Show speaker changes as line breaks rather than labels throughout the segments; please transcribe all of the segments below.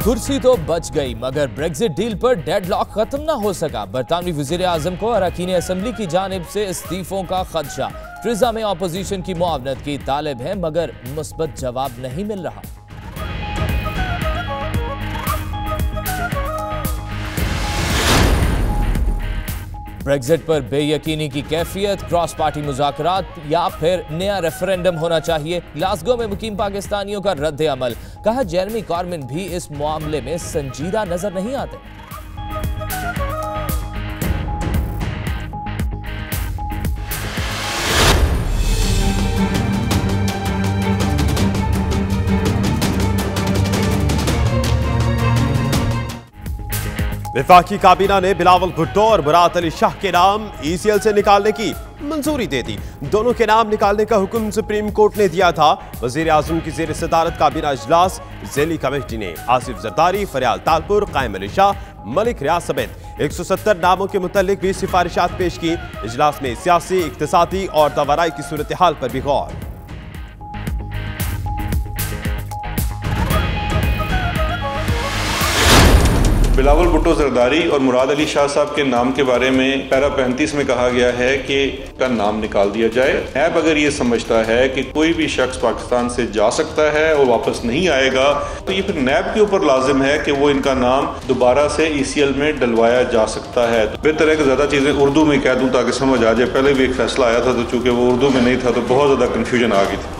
कुर्सी तो बच गई मगर ब्रेक्जिट डील पर डेडलॉक खत्म ना हो सका। बरतानवी वजीर आजम को अरकान असेंबली की जानिब से इस्तीफों का खदशा। ट्रिजा में अपोजिशन की मुआवनत की तालिब है मगर मुस्बत जवाब नहीं मिल रहा। ब्रेक्जिट पर बेयकीनी की कैफियत, क्रॉस पार्टी मुज़ाकरात या फिर नया रेफरेंडम होना चाहिए। ग्लासगो में मुकीम पाकिस्तानियों का रद्द अमल। कहा जेरेमी कॉर्बिन भी इस मामले में संजीदा नजर नहीं आते।
वफाकी काबीना ने बिलावल भुट्टो और मुराद अली शाह के नाम ECL से निकालने की मंजूरी दे दी। दोनों के नाम निकालने का हुक्म सुप्रीम कोर्ट ने दिया था। वजीर आजम की जेर सदारत काबीना इजलास ज़ैली कमेटी ने आसिफ जरदारी, फरियाल तालपुर, कायम अली शाह, मलिक रियाज समेत 170 नामों के मुतालिक भी सिफारिशात पेश की। इजलास में सियासी, इक्तिसादी और दवाराई की सूरत हाल पर भी गौर।
बिलावल भुट्टो जरदारी और मुराद अली शाह साहब के नाम के बारे में पैरा 35 में कहा गया है कि का नाम निकाल दिया जाए। नैब अगर ये समझता है कि कोई भी शख्स पाकिस्तान से जा सकता है और वापस नहीं आएगा तो ये फिर नैब के ऊपर लाजिम है कि वो इनका नाम दोबारा से ECL में डलवाया जा सकता है। तो बेहतर है कि ज़्यादा चीज़ें उर्दू में कह दूँ ताकि समझ आ जाए। पहले भी एक फैसला आया था तो चूँकि वो उर्दू में नहीं था तो बहुत ज़्यादा कन्फ्यूजन आ गई थी।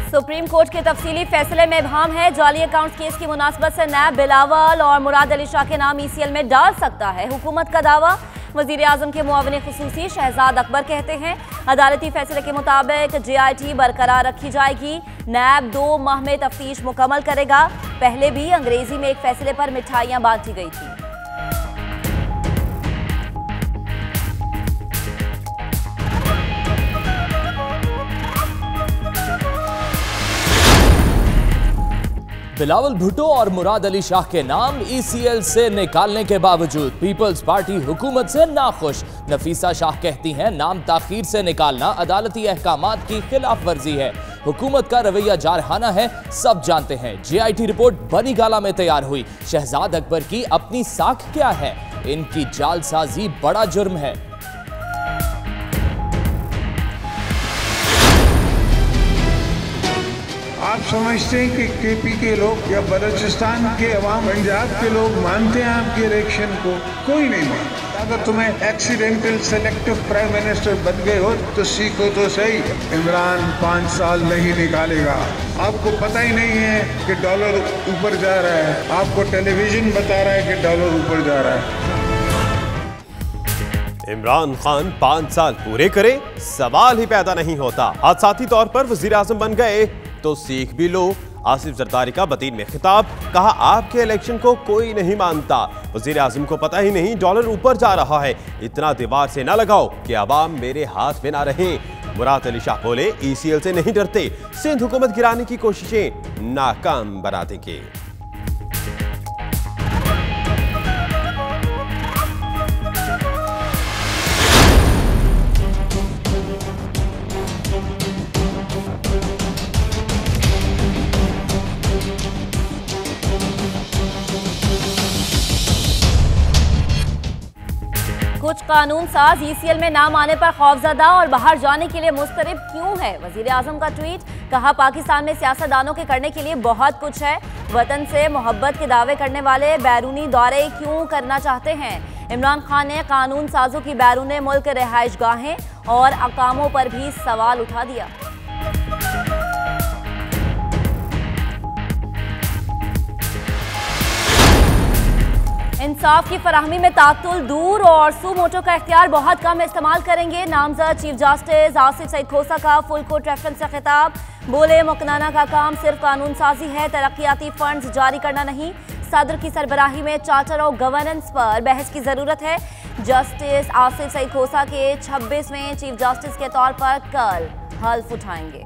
सुप्रीम कोर्ट के तफसीली फैसले में इब्हाम है। जाली अकाउंट्स केस की मुनासबत से नैब बिलावल और मुराद अली शाह के नाम ECL में डाल सकता है। हुकूमत का दावा। वजीर आजम के मुआविन खुसूसी शहजाद अकबर कहते हैं अदालती फैसले के मुताबिक JIT बरकरार रखी जाएगी। नैब 2 माह में तफ्तीश मुकम्मल करेगा। पहले भी अंग्रेजी में एक फैसले पर मिठाइयां बांटी गई थी।
बिलावल भुट्टो और मुराद अली शाह के नाम ECL से निकालने के बावजूद पीपल्स पार्टी हुकूमत से नाखुश। नफीसा शाह कहती हैं नाम ताखीर से निकालना अदालती अहकामात की खिलाफ वर्जी है। हुकूमत का रवैया जारहाना है, सब जानते हैं। JIT रिपोर्ट बनी गाला में तैयार हुई। शहजाद अकबर की अपनी साख क्या है? इनकी जालसाजी बड़ा जुर्म है।
आप समझते हैं कि KP के लोग या बलूचिस्तान के अवाम, पंजाब के लोग मानते हैं आपके इलेक्शन को? कोई नहीं मानता। अगर तुम्हें एक्सीडेंटल सेलेक्टिव प्राइम मिनिस्टर बन गए हो तो सीखो तो सही। इमरान 5 साल नहीं निकालेगा। आपको पता ही नहीं है कि डॉलर ऊपर जा रहा है। आपको टेलीविजन बता रहा है कि डॉलर ऊपर जा रहा है।
इमरान खान 5 साल पूरे करे, सवाल ही पैदा नहीं होता। हादसाती तौर पर वजीर आजम बन गए तो सीख भी लो। आसिफ जरदारी का बतीन में खिताब। कहा आपके इलेक्शन को कोई नहीं मानता। वजीर आजम को पता ही नहीं डॉलर ऊपर जा रहा है। इतना दीवार से ना लगाओ कि अवाम मेरे हाथ में ना रहे। मुराद अली शाह बोले ECL से नहीं डरते, सिंध हुकूमत गिराने की कोशिशें नाकाम बना देंगे।
कुछ कानून साज ECL में नाम आने पर खौफजदा और बाहर जाने के लिए मुस्तरब क्यों है? वजीर आजम का ट्वीट। कहा पाकिस्तान में सियासतदानों के करने के लिए बहुत कुछ है। वतन से मोहब्बत के दावे करने वाले बैरूनी दौरे क्यों करना चाहते हैं? इमरान खान ने कानून साजों की बैरून मुल्क रिहाइश गाहें और अकामों पर भी सवाल उठा दिया। इंसाफ की फराहमी में तातुल दूर और सू मोटो का इख्तियार बहुत कम इस्तेमाल करेंगे। नामजद चीफ जस्टिस आसिफ सईद खोसा का फुल कोर्ट रेफरेंस से खिताब। बोले मुकनाना का काम सिर्फ कानून साजी है, तरक्याती फंड्स जारी करना नहीं। सदर की सरबराही में चार्टर ऑफ गवर्नेंस पर बहस की जरूरत है। जस्टिस आसिफ सईद खोसा के 26वें चीफ जस्टिस के तौर पर कल हल्फ उठाएंगे।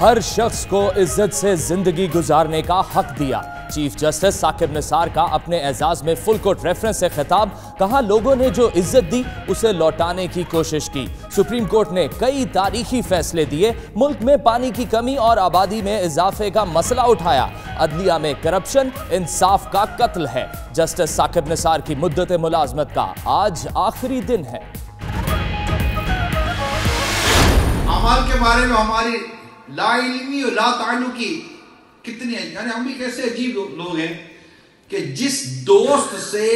हर शख्स को इज्जत से जिंदगी गुजारने का हक दिया। चीफ जस्टिस साकिब निसार का अपने एजाज में फुल कोर्ट रेफरेंस से खिताब, कहा लोगों ने जो इज्जत दी उसे लौटाने की कोशिश की। सुप्रीम कोर्ट ने कई तारीखी फैसले दिए, मुल्क में पानी की कमी और आबादी में इजाफे का मसला उठाया। अदलिया में करप्शन इंसाफ का कत्ल है। जस्टिस साकिब निसार की मुद्दत मुलाजमत का आज आखिरी दिन है।
अमाल के बारे में हमारी लाइल्मी और ला ताल्लुकी कितनी है, यानी हम भी कैसे अजीब लोग हैं कि जिस दोस्त से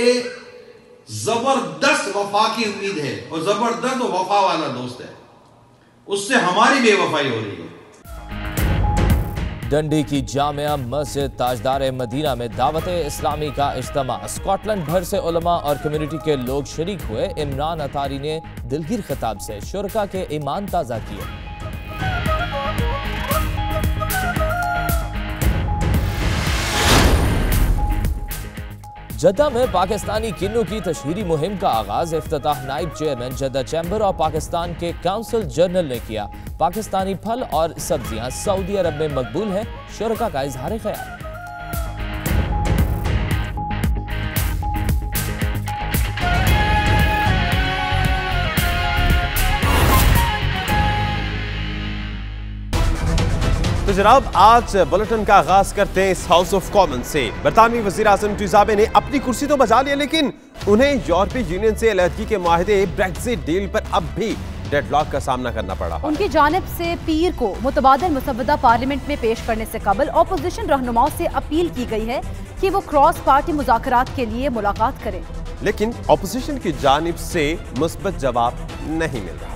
जबरदस्त वफा की उम्मीद है और जबरदस्त वफा वाला दोस्त है, उससे हमारी बेवफाई हो रही है।
डंडी की जामिया मस्जिद ताजदार मदीना में दावत इस्लामी का इज्तिमा, स्कॉटलैंड भर से उलमा और कम्युनिटी के लोग शरीक हुए। इमरान अतारी ने दिलगीर खिताब से शुरका के ईमान ताज़ा किए। जद्दा में पाकिस्तानी किन्नू की तशहीरी मुहिम का आगाज, इफ्तिताह नाइब चेयरमैन जद्दा चैम्बर और पाकिस्तान के काउंसिल जनरल ने किया। पाकिस्तानी फल और सब्जियां सऊदी अरब में मकबूल हैं, शुरका का इजहार ख्याल।
तो जनाब, आज बुलेटिन का आगाज करते हैं इस हाउस ऑफ कॉमन से। बरतानवी वजीर आजम टीज़ा मे ने अपनी कुर्सी तो बचा लिया, लेकिन उन्हें यूरोपीय यूनियन से अलहदगी के माहिदे ब्रेक्जिट डील पर अब भी डेडलॉक का सामना करना पड़ा। उनकी जानिब से पीर को मुतबादिल मुसवदा पार्लियामेंट में पेश करने से कबल ऑपोजिशन रहनुमाओं से अपील की गई है कि वो क्रॉस पार्टी मुज़ाकरात के लिए मुलाकात करें, लेकिन ऑपोजिशन की जानिब से मुस्बत जवाब नहीं मिल रहा।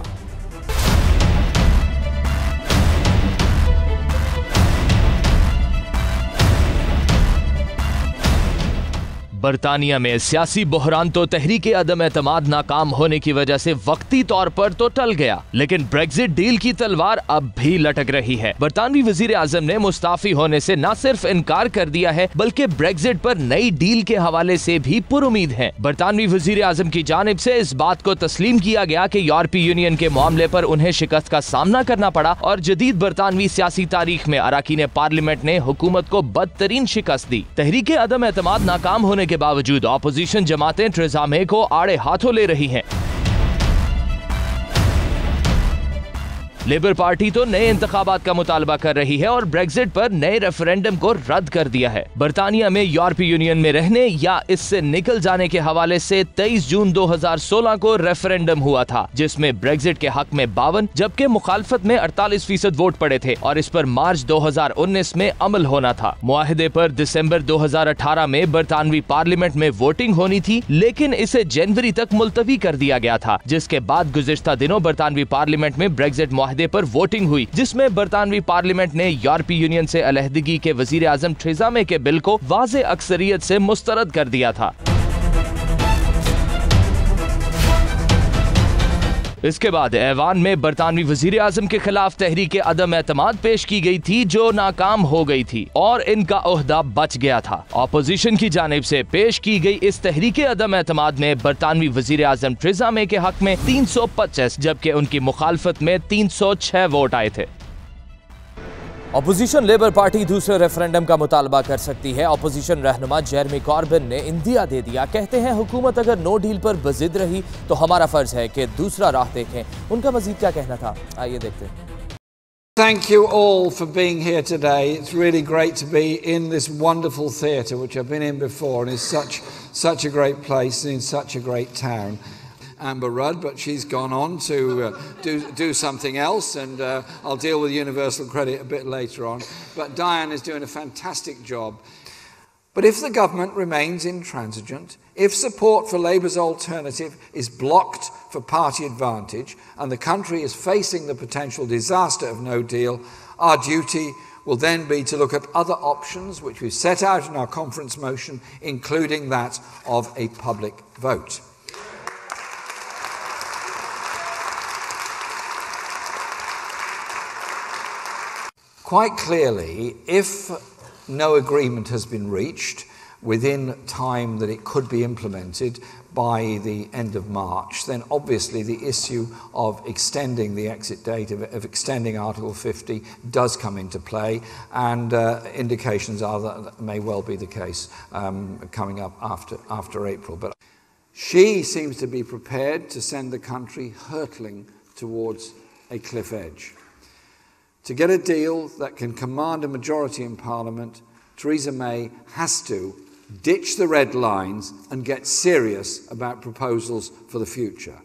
बरतानिया में सियासी बहरान तो तहरीके अदम एतमाद नाकाम होने की वजह से वक्ती तौर पर तो टल गया, लेकिन ब्रेक्जिट डील की तलवार अब भी लटक रही है। बरतानवी वजीर आजम ने मुस्ताफी होने से न सिर्फ इनकार कर दिया है, बल्कि ब्रेक्जिट पर नई डील के हवाले से भी पुरुमीद है। बरतानवी वजीर आजम की जानिब से इस बात को तस्लीम किया गया कि यूरोपीय यूनियन के मामले पर उन्हें शिकस्त का सामना करना पड़ा और जदीद बरतानवी सियासी तारीख में अराकीन पार्लियामेंट ने हुकूमत को बदतरीन शिकस्त दी। तहरीके अदम एतमाद नाकाम होने के बावजूद ऑपोजिशन जमातें टीज़ा मे को आड़े हाथों ले रही हैं। लेबर पार्टी तो नए इंतखाबात का मुतालबा कर रही है और ब्रेक्जिट पर नए रेफरेंडम को रद्द कर दिया है। बरतानिया में यूरोपीय यूनियन में रहने या इससे निकल जाने के हवाले से 23 जून 2016 को रेफरेंडम हुआ था, जिसमें ब्रेक्जिट के हक में 52 जबकि मुखालफत में 48% वोट पड़े थे और इस पर मार्च 2019 में अमल होना था। मुआहदे पर दिसंबर 2018 में बरतानवी पार्लियामेंट में वोटिंग होनी थी, लेकिन इसे जनवरी तक मुलतवी कर दिया गया था, जिसके बाद गुज़िश्ता दिनों बरतानवी पार्लियामेंट में ब्रेक्जिट मुआहदे पर वोटिंग हुई, जिसमें बरतानवी पार्लियामेंट ने यूरोपीय यूनियन से अलहदगी के वजीर आजम टीज़ा मे के बिल को वाज़े अक्सरियत से मुस्तरद कर दिया था। इसके बाद ऐवान में बरतानवी वजीर आजम के खिलाफ तहरीक अदम एतमाद पेश की गई थी, जो नाकाम हो गई थी और इनका ओहदा बच गया था। ऑपोजिशन की जानिब से पेश की गई इस तहरीक अदम एतमाद में बरतानवी वजीर आजम टीज़ा मे के हक में 325 जबकि उनकी मुखालफत में 306 वोट आए थे। ऑपोजिशन लेबर पार्टी दूसरे रेफरेंडम का मुतालबा कर सकती है। ऑपोजिशन रहनुमा जेरेमी कॉर्बिन ने इंदिया दे दिया। कहते हैं हुकूमत अगर नो डील पर बजिद रही तो हमारा फर्ज है कि दूसरा राह देखें। उनका मजीद क्या कहना था, आइए देखते हैं।
Thank you all for being here today. It's really great to be in this wonderful theatre, which I've been in before, and is such a great place and in such a great town. Amber Rudd, but she's gone on to do something else, and I'll deal with Universal Credit a bit later on. But Diane is doing a fantastic job. But if the government remains intransigent, if support for Labour's alternative is blocked for party advantage, and the country is facing the potential disaster of no deal, our duty will then be to look at other options which we've set out in our conference motion, including that of a public vote. Quite clearly, if no agreement has been reached,
within time that it could be implemented by the end of March, then obviously the issue of extending the exit date, of extending Article 50 does come into play, and indications are that may well be the case coming up after April. But she seems to be prepared to send the country hurtling towards a cliff edge. To get a deal that can command a majority in Parliament, Theresa May has to ditch the red lines and get serious about proposals for the future.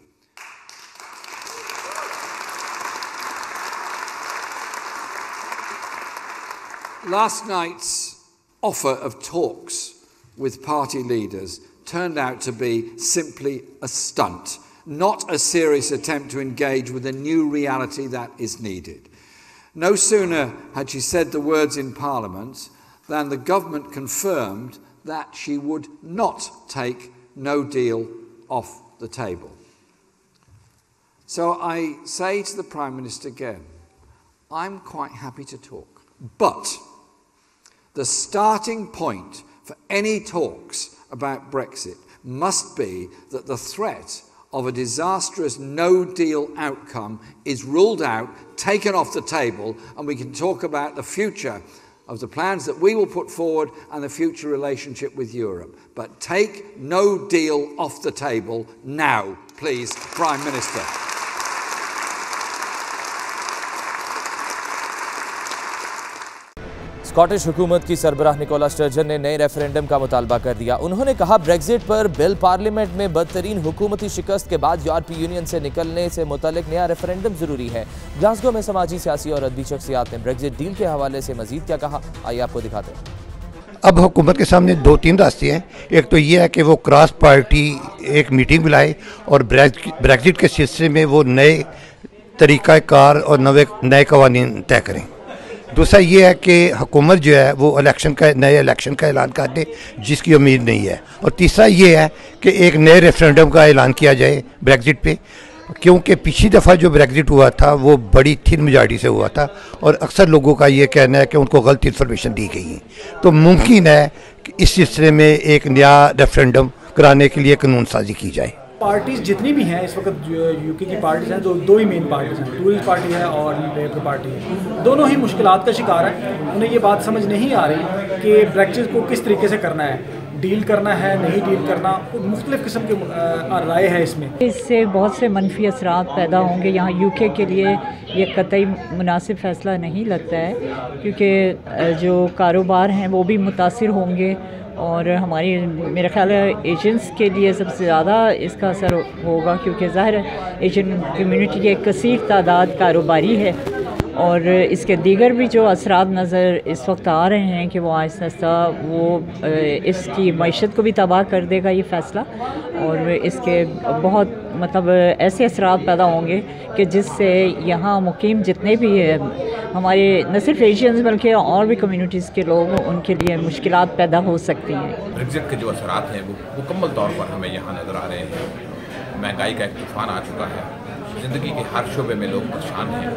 Last night's offer of talks with party leaders turned out to be simply a stunt, not a serious attempt to engage with a new reality that is needed. No sooner had she said the words in Parliament than the government confirmed that she would not take no deal off the table. So I say to the Prime Minister again, I'm quite happy to talk, but the starting point for any talks about Brexit must be that the threat of a disastrous no-deal outcome is ruled out, taken off the table, and we can talk about the future of the plans that we will put forward and the future relationship with Europe. But take no deal off the table now, please, Prime Minister.
Scottish हुकूमत की सरबराह Nicola sturgeon ने नए referendum का मुतालबा कर दिया। उन्होंने कहा ब्रेक्जिट पर बिल पार्लियामेंट में बदतरीन हुकूमती शिकस्त के बाद यूरोपीय यूनियन से निकलने से मुतल्लिक नया रेफरेंडम जरूरी है। ग्लासगो में समाजी, सियासी और अदबी शख्सियात ने ब्रेक्जिट डील के हवाले से मजीद क्या कहा, आइए आपको दिखाते हैं।
अब हुकूमत के सामने 2-3 रास्ते हैं। एक तो ये है कि वो क्रॉस पार्टी एक मीटिंग बुलाए और ब्रेक्जिट के सिलसिले में वो नए तरीक़ाकार और नए कवानीन तय करें। दूसरा ये है कि हुकूमत जो है वो नए इलेक्शन का ऐलान कर दे, जिसकी उम्मीद नहीं है। और तीसरा ये है कि एक नए रेफरेंडम का ऐलान किया जाए ब्रेक्जिट पे, क्योंकि पिछली दफ़ा जो ब्रेक्जिट हुआ था वो बड़ी थिन मेजॉरिटी से हुआ था और अक्सर लोगों का ये कहना है कि उनको गलत इन्फॉर्मेशन दी गई है। तो मुमकिन है कि इस सिलसिले में एक नया रेफरेंडम कराने के लिए कानून साजी की जाए।
पार्टीज जितनी भी हैं इस वक्त यूके की पार्टीज हैं, दो ही मेन पार्टीज हैं, टूरिस्ट पार्टी है और लेबर पार्टी है। दोनों ही मुश्किलात का शिकार हैं। उन्हें ये बात समझ नहीं आ रही कि ब्रेक्जिट को किस तरीके से करना है, डील करना है, नहीं डील करना, मुख्तलिफ किस्म की राय है इसमें।
इससे बहुत से मनफी असरात पैदा होंगे। यहाँ यूके के लिए ये कतई मुनासिब फ़ैसला नहीं लगता है, क्योंकि जो कारोबार हैं वो भी मुतासिर होंगे और हमारी मेरा ख्याल है एजेंट्स के लिए सबसे ज़्यादा इसका असर होगा, क्योंकि ज़ाहिर है एजेंट कम्युनिटी की एक कसीर तादाद कारोबारी है और इसके दीगर भी जो असरात नज़र इस वक्त आ रहे हैं कि वो आहिस्ता आहिस्ता वो इसकी मईशत को भी तबाह कर देगा ये फ़ैसला, और इसके बहुत मतलब ऐसे असरात पैदा होंगे कि जिससे यहाँ मुकीम जितने भी हमारे न सिर्फ एशियंस बल्कि और भी कम्युनिटीज़ के लोग, उनके लिए मुश्किलात पैदा हो सकती हैं।
ब्रेक्जिट के जो असरात हैं वो मुकम्मल तौर पर हमें यहाँ नज़र आ रहे हैं। महंगाई का एक तूफ़ान आ चुका है, ज़िंदगी के हर शोबे में लोग परेशान हैं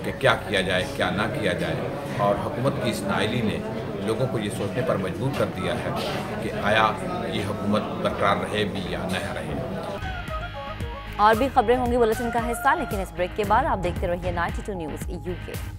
कि क्या किया जाए क्या ना किया जाए, और हुकूमत की इस नाअहली ने लोगों को ये सोचने पर मजबूर कर दिया है कि आया ये हुकूमत बरकरार रहे भी या न रहे।
और भी खबरें होंगी बुलेटिन का हिस्सा, लेकिन इस ब्रेक के बाद आप देखते रहिए 92 न्यूज़ यूके।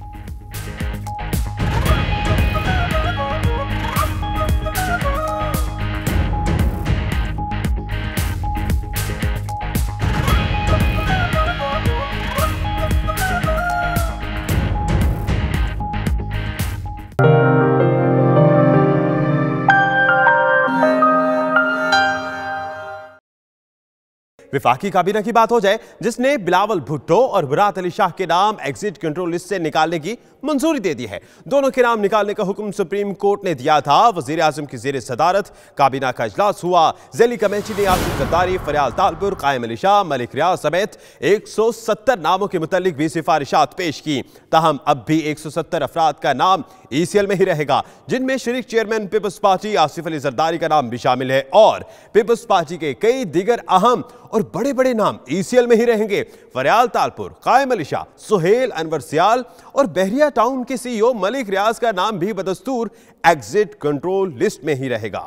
विफाकी काबीना की बात हो जाए, जिसने बिलावल भुट्टो और मुराद अली शाह के नाम एग्जिट कंट्रोल लिस्ट से निकालने की मंजूरी दे दी है। दोनों के नाम निकालने का हुक्म सुप्रीम कोर्ट ने दिया था। वजीर आजम की जेर सदारत काबीना का इजलास हुआ। ज़ैली कमेटी ने आसिफ जरदारी, फरियाल तालपुर, कायम अली शाह, मलिक रियाज समेत 170 नामों के मुतालिक भी सिफारिशात पेश की। ताहम अब भी 170 अफराद का नाम ECL में ही रहेगा, जिनमें शरीक चेयरमैन पीपल्स पार्टी आसिफ अली जरदारी का नाम भी शामिल है और पीपल्स पार्टी के कई दीगर अहम और बड़े बड़े नाम ECL में ही रहेंगे। फरियाल तालपुर, कायम अली शाह, सुहेल अनवर सियाल और बहरिया टाउन के CEO मलिक रियाज का नाम भी बदस्तूर एग्जिट कंट्रोल लिस्ट में ही रहेगा।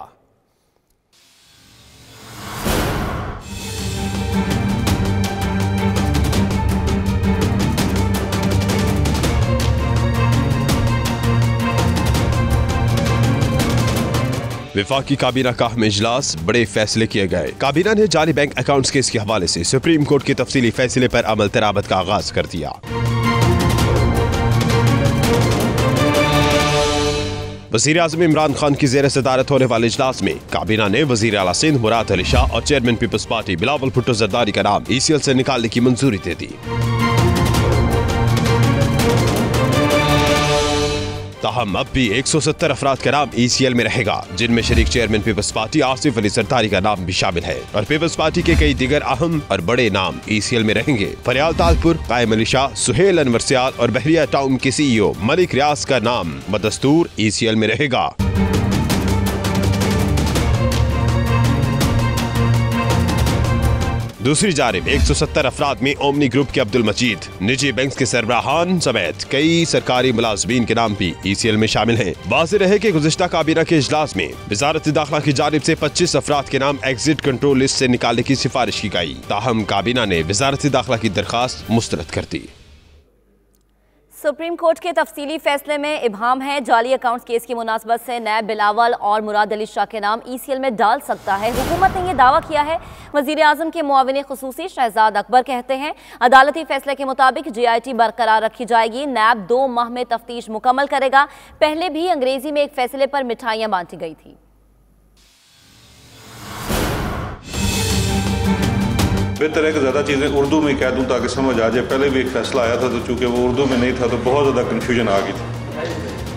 विफाकी काबीना का अहम इजलास, बड़े फैसले किए गए। काबीना ने जाली बैंक अकाउंट्स केस के हवाले से सुप्रीम कोर्ट के तफसीली फैसले पर अमल दरामद का आगाज कर दिया। वज़ीर आज़म इमरान खान की ज़ेर सदारत होने वाले इजलास में काबीना ने वज़ीर आला सिंध मुराद अली शाह और चेयरमैन पीपल्स पार्टी बिलावल भुट्टो जरदारी का नाम ECL से निकालने की मंजूरी दे दी। ताहम अब भी 170 अफराद का नाम ECL में रहेगा, जिनमें शरीक चेयरमैन पीपल्स पार्टी आसिफ अली जरदारी का नाम भी शामिल है और पीपल्स पार्टी के कई दीगर अहम और बड़े नाम ECL में रहेंगे। फरियाल तालपुर, कायम अली शाह, सुहेल अनवर सियाल और बहरिया टाउन के CEO मलिक रियाज का नाम बदस्तूर ECL में रहेगा। दूसरी जानिब 170 अफराद में ओमनी ग्रुप के अब्दुल मजीद, निजी बैंक के सरबराहान समेत कई सरकारी मुलाजमीन के नाम भी ECL में शामिल हैं। वाज़ेह रहे कि गुज़िश्ता काबीना के इजलास में वज़ारत दाखिला की जानिब से 25 अफराद के नाम एग्जिट कंट्रोल लिस्ट से निकालने की सिफारिश की गई। ताहम काबीना ने वज़ारत दाखिला की दरखास्त मुस्तरद कर दी।
सुप्रीम कोर्ट के तफसीली फैसले में इबाहम है, जाली अकाउंट्स केस की मुनासबत से नैब बिलावल और मुराद अली शाह के नाम ECL में डाल सकता है। हुकूमत ने यह दावा किया है। वज़ीर आज़म के मुआविन खुसूसी शहजाद अकबर कहते हैं अदालती फैसले के मुताबिक GIT बरकरार रखी जाएगी। नैब 2 माह में तफ्तीश मुकम्मल करेगा। पहले भी अंग्रेजी में एक फैसले पर मिठाइयाँ बांटी गई थी।
बेहतर है कि ज़्यादा चीज़ें उर्दू में कह दूँ ताकि समझ आ जाए। पहले भी एक फैसला आया था तो चूँकि वो उर्दू में नहीं था तो बहुत ज़्यादा कन्फ्यूजन आ गई थी,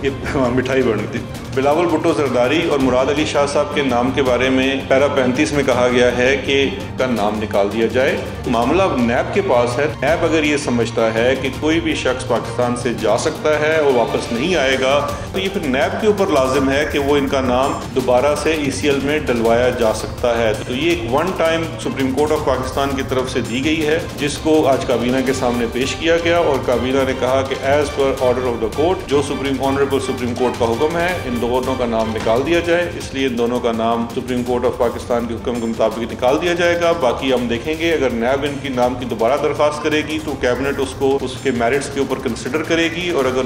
ये मिठाई बनी थी। बिलावल भुट्टो जरदारी और मुराद अली शाह साहब के नाम के बारे में पैरा 35 में कहा गया है कि का नाम निकाल दिया जाए। मामला नैब के पास है। नैब अगर ये समझता है कि कोई भी शख्स पाकिस्तान से जा सकता है और वापस नहीं आएगा तो ये फिर नैब के ऊपर लाजिम है कि वो इनका नाम दोबारा से ECL में डलवाया जा सकता है। तो ये एक one time supreme court of Pakistan की तरफ से दी गई है, जिसको आज काबीना के सामने पेश किया गया और काबीना ने कहा कि as per order of the court, जो ऑनरेबल सुप्रीम कोर्ट का हुक्म है, इन दोनों का नाम निकाल दिया जाए। इसलिए इन दोनों का नाम सुप्रीम कोर्ट ऑफ पाकिस्तान के हुक्म के मुताबिक निकाल दिया जाएगा। बाकी हम देखेंगे, अगर नैब इनकी नाम की दोबारा दरख्वास्त करेगी तो कैबिनेट उसको उसके मेरिट्स के ऊपर कंसिडर करेगी और अगर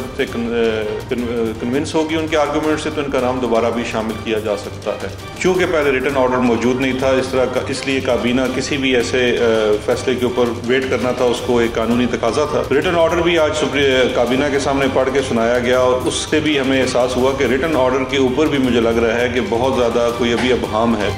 कन्विंस होगी उनके आर्गूमेंट से तो इनका नाम दोबारा भी शामिल किया जा सकता है। चूँकि पहले रिटन ऑर्डर मौजूद नहीं था इस तरह का, इसलिए काबीना किसी भी ऐसे फैसले के ऊपर वेट करना था, उसको एक कानूनी तकाजा था। रिटन ऑर्डर भी आज काबीना के सामने पढ़ के सुनाया गया और उससे भी हमें एहसास हुआ कि रिटन ऑर्डर के ऊपर भी मुझे लग रहा है कि बहुत ज़्यादा कोई अभी अबहम है।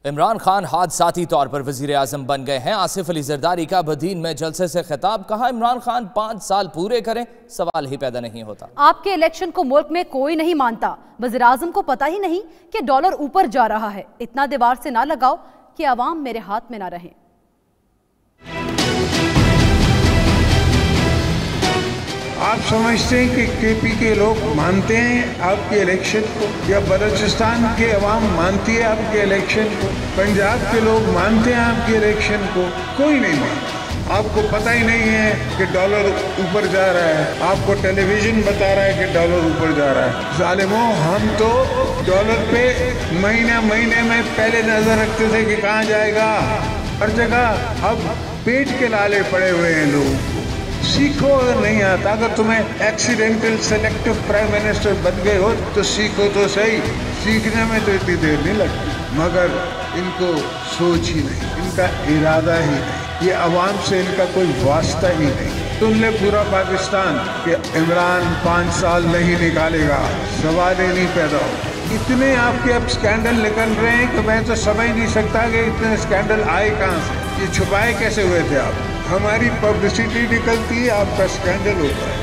इमरान खान हादसाती तौर पर वज़ीर आज़म बन गए हैं। आसिफ अली जरदारी का बदीन में जलसे से खिताब, कहा इमरान खान 5 साल पूरे करें, सवाल ही पैदा नहीं होता।
आपके इलेक्शन को मुल्क में कोई नहीं मानता। वज़ीर आज़म को पता ही नहीं कि डॉलर ऊपर जा रहा है। इतना दीवार से ना लगाओ कि अवाम मेरे हाथ में ना रहे।
आप समझते हैं कि KP के लोग मानते हैं आपके इलेक्शन को, या बलूचिस्तान के अवाम मानती है आपके इलेक्शन को, पंजाब के लोग मानते हैं आपके इलेक्शन को? कोई नहीं मानता। आपको पता ही नहीं है कि डॉलर ऊपर जा रहा है, आपको टेलीविजन बता रहा है कि डॉलर ऊपर जा रहा है। जालिमों, हम तो डॉलर पे महीने महीने में पहले नजर रखते थे कि कहाँ जाएगा, हर जगह। अब पेट के लाले पड़े हुए हैं लोग। सीखो अगर नहीं आता, अगर तुम्हें एक्सीडेंटल सेलेक्टिव प्राइम मिनिस्टर बन गए हो तो सीखो तो सही। सीखने में तो इतनी देर नहीं लगती, मगर इनको सोच ही नहीं, इनका इरादा ही नहीं, ये अवाम से इनका कोई वास्ता ही नहीं। सुन ले पूरा पाकिस्तान कि इमरान 5 साल नहीं निकालेगा, सवाल ही नहीं पैदा हो। इतने आपके अब स्कैंडल निकल रहे हैं कि मैं तो समझ नहीं सकता कि इतने स्कैंडल आए कहाँ से, ये छुपाए कैसे हुए थे आप? हमारी पब्लिसिटी निकलती है, आपका स्कैंडल होता है।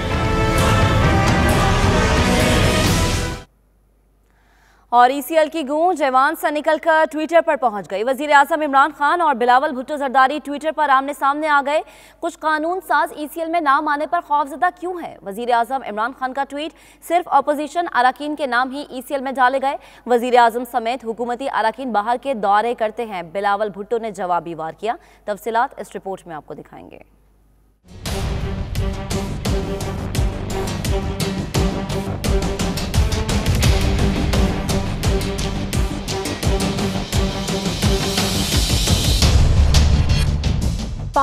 और ECL की गूंज ऐवान से निकलकर ट्विटर पर पहुंच गई। वजीर आजम इमरान खान और बिलावल भुट्टो जरदारी ट्विटर पर आमने सामने आ गए। कुछ कानून साज ECL में नाम आने पर खौफजदा क्यों है? वजीर आजम इमरान खान का ट्वीट, सिर्फ अपोजिशन अरकान के नाम ही ECL में डाले गए। वजीर आजम समेत हुकूमती अरकान बाहर के दौरे करते हैं, बिलावल भुट्टो ने जवाबी वार किया। तफसीलात इस रिपोर्ट में आपको दिखाएंगे।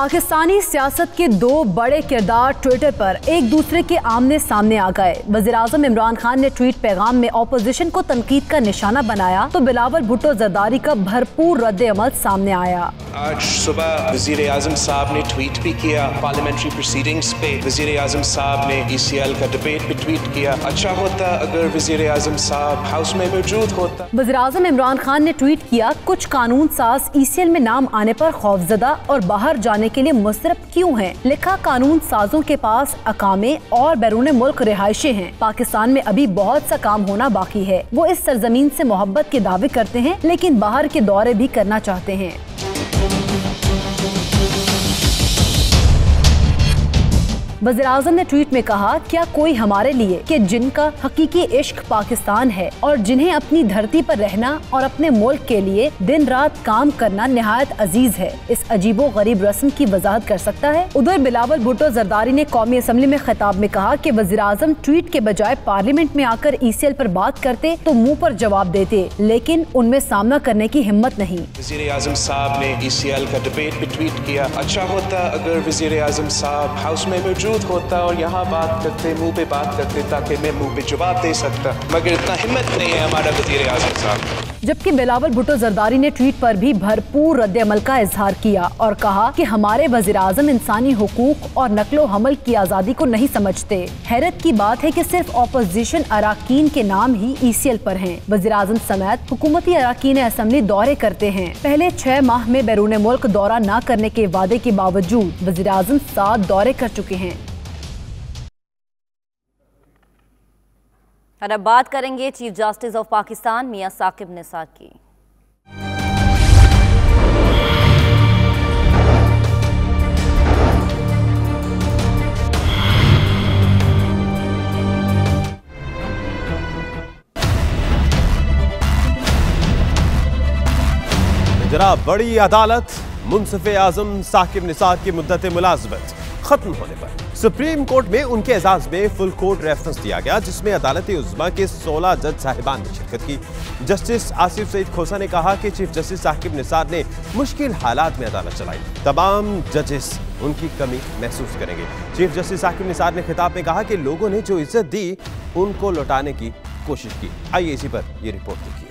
पाकिस्तानी सियासत के दो बड़े किरदार ट्विटर पर एक दूसरे के आमने सामने आ गए। वज़ीर-ए-आज़म इमरान खान ने ट्वीट पैगाम में ऑपोजिशन को तनकीद का निशाना बनाया तो बिलावल भुट्टो जरदारी का भरपूर रद्द-ए-अमल सामने आया।
आज सुबह वज़ीर-ए-आज़म साहब ने ट्वीट भी किया पार्लियामेंट्री प्रोसीडिंग्स पे। वज़ीर-ए-आज़म साहब ने ECL का डिबेट भी ट्वीट किया। अच्छा होता अगर वज़ीर-ए-आज़म साहब हाउस में मौजूद होता।
वज़ीर-ए-आज़म इमरान खान ने ट्वीट किया, कुछ कानून साज ECL में नाम आने पर खौफजदा और बाहर जाने के लिए मुस्तरब क्यों हैं? लिखा, कानून साजों के पास अकामे और बैरून मुल्क रिहाइशें हैं। पाकिस्तान में अभी बहुत सा काम होना बाकी है। वो इस सरजमीन से मोहब्बत के दावे करते हैं लेकिन बाहर के दौरे भी करना चाहते हैं। वज़ीर-ए-आज़म ने ट्वीट में कहा, क्या कोई हमारे लिए कि जिनका हकीकी इश्क पाकिस्तान है और जिन्हें अपनी धरती पर रहना और अपने मुल्क के लिए दिन रात काम करना निहायत अजीज है, इस अजीबो गरीब रस्म की वजाहत कर सकता है। उधर बिलावल भुट्टो जरदारी ने कौमी असम्बली में खिताब में कहा कि वज़ीर-ए-आज़म ट्वीट के बजाय पार्लियामेंट में आकर ECL पर बात करते तो मुँह पर जवाब देते, लेकिन उनमें सामना करने की हिम्मत नहीं।
वज़ीर-ए-आज़म साहब ने ECL का डिबेट भी ट्वीट किया। अच्छा होता अगर वज़ीर-ए-आज़म साहब हाउस में मौजूद होता और यहाँ बात करते, मुंह पे बात करते, ताकि मैं मुंह पे जवाब दे सकता, मगर इतना हिम्मत नहीं है हमारा वज़ीर-ए-आज़म साहब।
जबकि बिलावल भुट्टो जरदारी ने ट्वीट पर भी भरपूर रद्द-ए-अमल का इजहार किया और कहा कि हमारे वज़ीर-ए-आज़म इंसानी हुकूक और नकलो हमल की आज़ादी को नहीं समझते। हैरत की बात है कि सिर्फ ऑपोजिशन अराकीन के नाम ही ECL पर हैं। वज़ीर-ए-आज़म समेत हुकूमती अराकीन असम्बली दौरे करते हैं। पहले 6 माह में बैरून मुल्क दौरा न करने के वादे के बावजूद वज़ीर-ए-आज़म 7 दौरे कर चुके हैं।
और अब बात करेंगे चीफ जस्टिस ऑफ पाकिस्तान मियां साकिब निसार की।
जनाब, बड़ी अदालत मुंसिफ-ए-आज़म साकिब निसार की मुद्दत मुलाज़मत खत्म होने पर सुप्रीम कोर्ट में उनके एजाज में फुल कोर्ट रेफरेंस दिया गया, जिसमें अदालत उज़्मा के 16 जज साहिबान ने शिरकत की। जस्टिस आसिफ सईद खोसा ने कहा कि चीफ जस्टिस साकिब निसार ने मुश्किल हालात में अदालत चलाई। तमाम जजेस उनकी कमी महसूस करेंगे। चीफ जस्टिस साकिब निसार ने खिताब में कहा कि लोगों ने जो इज्जत दी उनको लौटाने की कोशिश की। आइए इसी पर यह रिपोर्ट देखिए।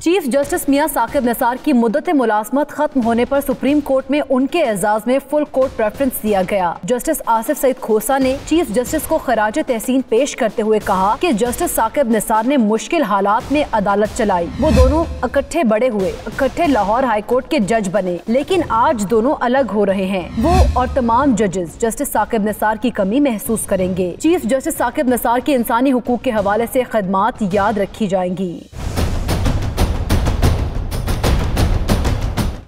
चीफ जस्टिस मियां साकिब निसार की मुद्दत मुलाजमत खत्म होने पर सुप्रीम कोर्ट में उनके एजाज में फुल कोर्ट प्रेफरेंस दिया गया। जस्टिस आसिफ सईद खोसा ने चीफ जस्टिस को खराज तहसीन पेश करते हुए कहा कि जस्टिस साकिब निसार ने मुश्किल हालात में अदालत चलाई। वो दोनों इकट्ठे बड़े हुए, इकट्ठे लाहौर हाई कोर्ट के जज बने, लेकिन आज दोनों अलग हो रहे हैं। वो और तमाम जजेस जस्टिस साकिब निसार की कमी महसूस करेंगे। चीफ जस्टिस साकिब निसार के इंसानी हुकूक के हवाले से खदमात याद रखी जाएंगी।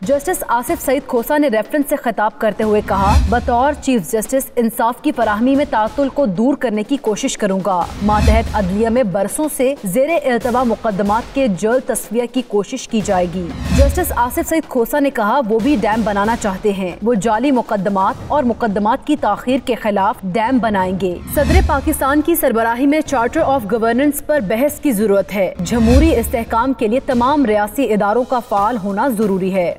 जस्टिस आसिफ सईद खोसा ने रेफरेंस से खिताब करते हुए कहा, बतौर चीफ जस्टिस इंसाफ की फराहमी में तातुल को दूर करने की कोशिश करूंगा। मातहत अदलिया में बरसों से ज़ेरे इल्तवा मुकदमात के जल्द तस्फिया की कोशिश की जाएगी। जस्टिस आसिफ सईद खोसा ने कहा, वो भी डैम बनाना चाहते हैं। वो जाली मुकदमात और मुकदमात की ताखीर के खिलाफ डैम बनाएंगे। सदर पाकिस्तान की सरबराही में चार्टर ऑफ गवर्नेंस पर बहस की जरूरत है। जमहूरी इस्तेहकाम के लिए तमाम रियासी इदारों का फाल होना जरूरी है।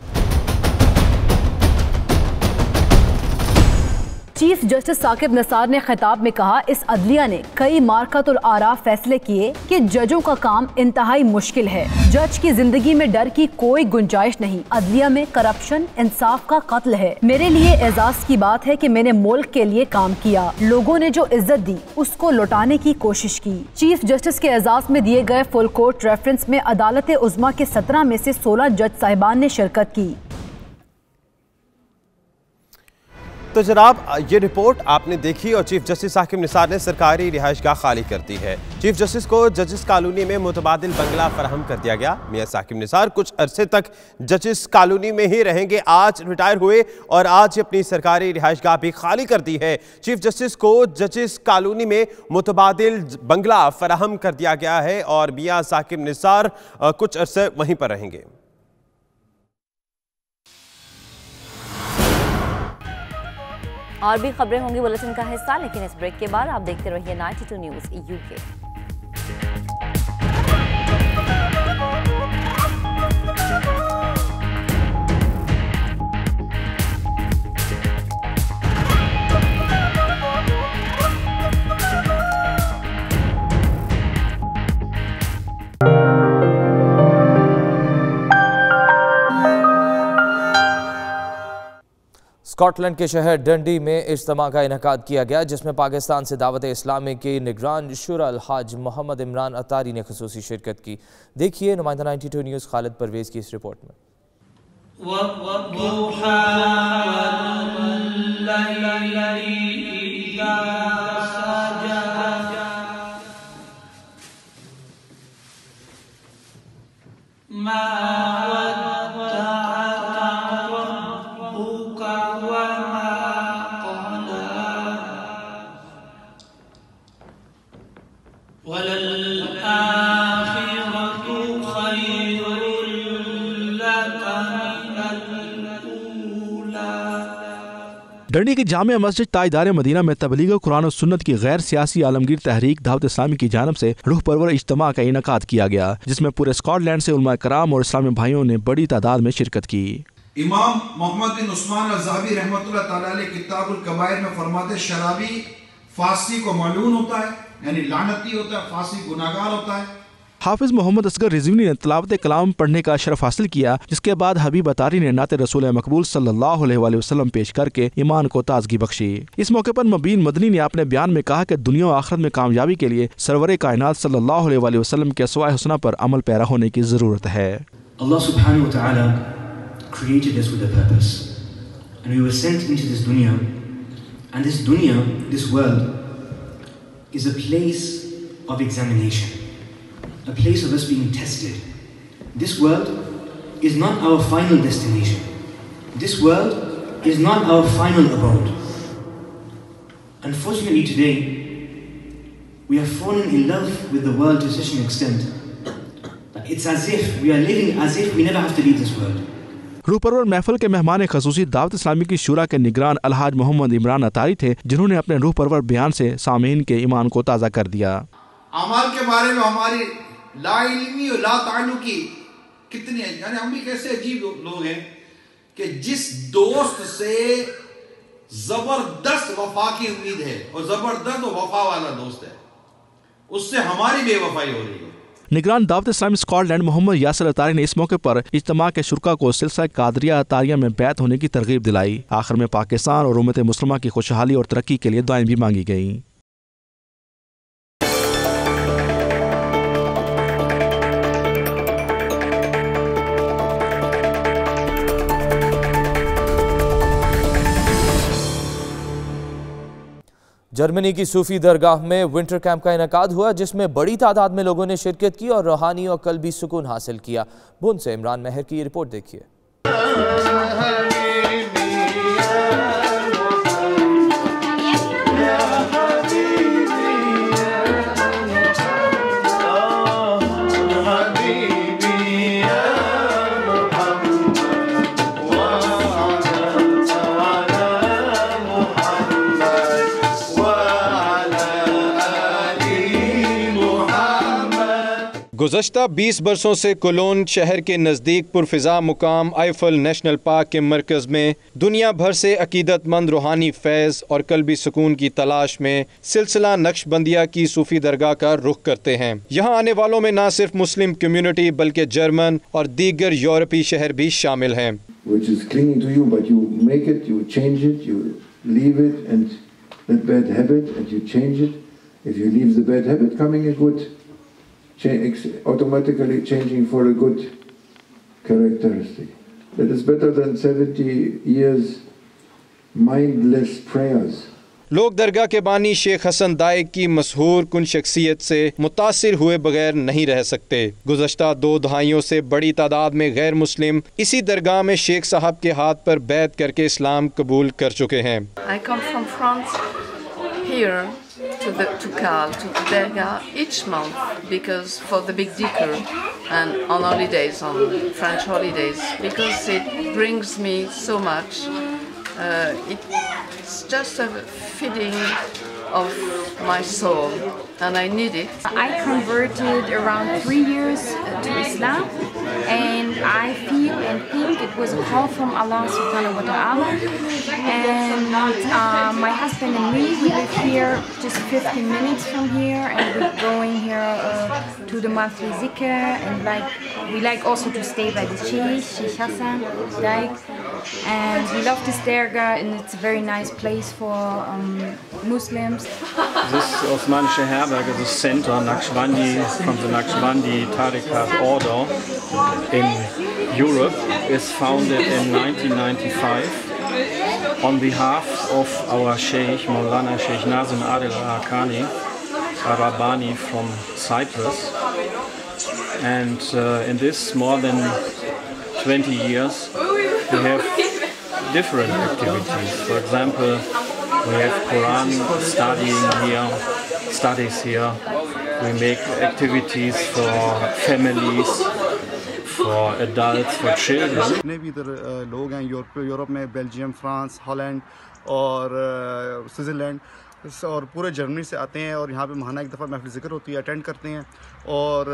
चीफ जस्टिस साकिब निसार ने खिताब में कहा, इस अदलिया ने कई मार्कतुल आरा फैसले किए कि जजों का काम इंतहाई मुश्किल है। जज की जिंदगी में डर की कोई गुंजाइश नहीं। अदलिया में करप्शन इंसाफ का कत्ल है। मेरे लिए एजाज की बात है कि मैंने मुल्क के लिए काम किया। लोगों ने जो इज्जत दी उसको लौटाने की कोशिश की। चीफ जस्टिस के एजाज में दिए गए फुल कोर्ट रेफरेंस में अदालत उज़्मा के 17 में से 16 जज साहिबान ने शिरकत की।
तो जनाब, ये रिपोर्ट आपने देखी और चीफ जस्टिस साकिब निसार ने सरकारी रिहाइशगाह खाली कर दी है। चीफ जस्टिस को जजेस कॉलोनी में मुतबादिल बंगला फराहम कर दिया गया। मियां साकिब निसार कुछ अरसे तक जजेस कॉलोनी में ही रहेंगे। आज रिटायर हुए और आज अपनी सरकारी रिहाइशगाह भी खाली कर दी है। चीफ जस्टिस को जजेस कॉलोनी में मुतबादिल बंगला फराहम कर दिया गया है और मियां साकिब निसार कुछ अरसे वहीं पर रहेंगे।
और भी खबरें होंगी बुलेटिन का हिस्सा, लेकिन इस ब्रेक के बाद आप देखते रहिए 92 न्यूज़ UK।
स्कॉटलैंड के शहर डंडी में इज्तिमा का इनेकाद किया गया, जिसमें पाकिस्तान से दावत इस्लामी के निगरान शुरा अलहाज मोहम्मद इमरान अतारी ने खुसूसी शिरकत की। देखिए नुमाइंदा 92 न्यूज़ खालिद परवेज की इस रिपोर्ट में।
डंडी की जामिया मस्जिद ताजदार मदीना में तबलीग कुरान और सुन्नत की गैर सियासी आलमगीर तहरीक दावत इस्लामी की जानब से रूह परवर इज्तिमा का इनेकाद किया गया, जिसमें पूरे स्कॉटलैंड से उलमा कराम और इस्लामी भाइयों ने बड़ी तादाद में शिरकत की।
इमाम मोहम्मद बिन उस्मान अज़्ज़ाबी रहमतुल्लाह तआला अलैह किताबुल कबाइर में फरमाते शराबी फासी को मालून होता है, यानी लानती होता है, फासी गुनाहगार होता है।
हाफिज मोहम्मद असगर रिजवी ने तिलावत कलाम पढ़ने का शरफ हासिल किया, जिसके बाद हबीब अतारी ने नाते रसूल मकबूल सल्लल्लाहु अलैहि वसल्लम पेश करके ईमान को ताजगी बख्शी। इस मौके पर मुबीन मदनी ने अपने बयान में कहा कि दुनिया और आखिरत में कामयाबी के लिए सरवरे कायनात सल्लल्लाहु अलैहि वसल्लम के अस्वाए हुस्ना पर अमल पैरा होने की जरूरत है।
Allah subhanahu wa ta'ala created us with a purpose, and we were sent into this dunya, and this dunya, this world, is a place of examination, a place of us being tested. This world is not our final destination. This world is not our final abode. Unfortunately today, we have fallen in love with the world to such an extent that it's as if we are living as if we never have to leave this world.
रूह परवर महफिल के मेहमान खसूसी दावत इस्लामी की शुरा के निगरान अलहाज मोहम्मद इमरान अतारी थे, जिन्होंने अपने रूह परवर बयान से सामीन के ईमान को ताज़ा कर दिया।
अमाल के बारे में हमारी लाइल्मी और ला ताल्लुकी कितनी है, यानी हम भी कैसे अजीब लोग हैं कि जिस दोस्त से जबरदस्त वफा की उम्मीद है और जबरदस्त वफा वाला दोस्त है, उससे हमारी बेवफाई हो रही है।
निगरान दावत इस्लामी स्कॉटलैंड मोहम्मद यासिर अतारी ने इस मौके पर इज्तिमा के शुरका को सिलसिला कादरिया अतारिया में बैत होने की तरगीब दिलाई। आखिर में पाकिस्तान और उम्मत मुस्लिमा की खुशहाली और तरक्की के लिए दुआएं भी मांगी गईं।
जर्मनी की सूफी दरगाह में विंटर कैंप का इनेकाद हुआ, जिसमें बड़ी तादाद में लोगों ने शिरकत की और रूहानी और कल्बी सुकून हासिल किया। बुन से इमरान महर की ये रिपोर्ट देखिए।
गुज़श्ता 20 बरसों से कोलोन शहर के नज़दीक पुरफ़िज़ा मुकाम आइफल नेशनल पार्क के मरकज़ में दुनिया भर से अकीदतमंद रूहानी फैज़ और कल्बी सुकून की तलाश में सिलसिला नक्शबंदिया की सूफ़ी दरगाह का रुख करते हैं। यहाँ आने वालों में न सिर्फ मुस्लिम कम्युनिटी बल्कि जर्मन और दीगर यूरोपीय शहर भी शामिल हैं।
automatically changing for a good characteristic. That is better than 70 years mindless prayers.
लोग दरगाह के बानी शेख हसन दाइक की मशहूर कुन शख्सियत से मुतासिर हुए बगैर नहीं रह सकते। गुज़श्ता 2 दहाइयों से बड़ी तादाद में गैर मुस्लिम इसी दरगाह में शेख साहब के हाथ पर बैत करके इस्लाम कबूल कर चुके हैं।
I come from France here to the Dergah each month because for the big dhikr and on holidays, on French holidays, because it brings me so much. It's just a feeding of my soul and I need it.
I converted around 3 years to Islam and I feel and think it was a call from Allah subhanahu wa ta'ala, and my husband and me, we live here just 15 minutes from here and we're going here to the monthly zikr and like we like also to stay by the Sheikh Hassan Dike, and we love this derga, and it's a very nice place for Muslims.
This Osmanische Herberge, this center, Naqshbandi, from the Naqshbandi Tariqat order in Europe, is founded in 1995 on behalf of our Sheikh, Maulana Sheikh Nazim Adil Arqani Rabbani from Cyprus. And in this more than 20 years, we have different activities. For example, we have Quran studies here. We make activities for families, for adults, for children.
जितने भी इधर लोग हैं Europe में, Belgium, France, Holland और Switzerland और पूरे Germany से आते हैं और यहाँ पे महाना एक दफ़ा महफिल ज़िक्र होती है, अटेंड करते हैं और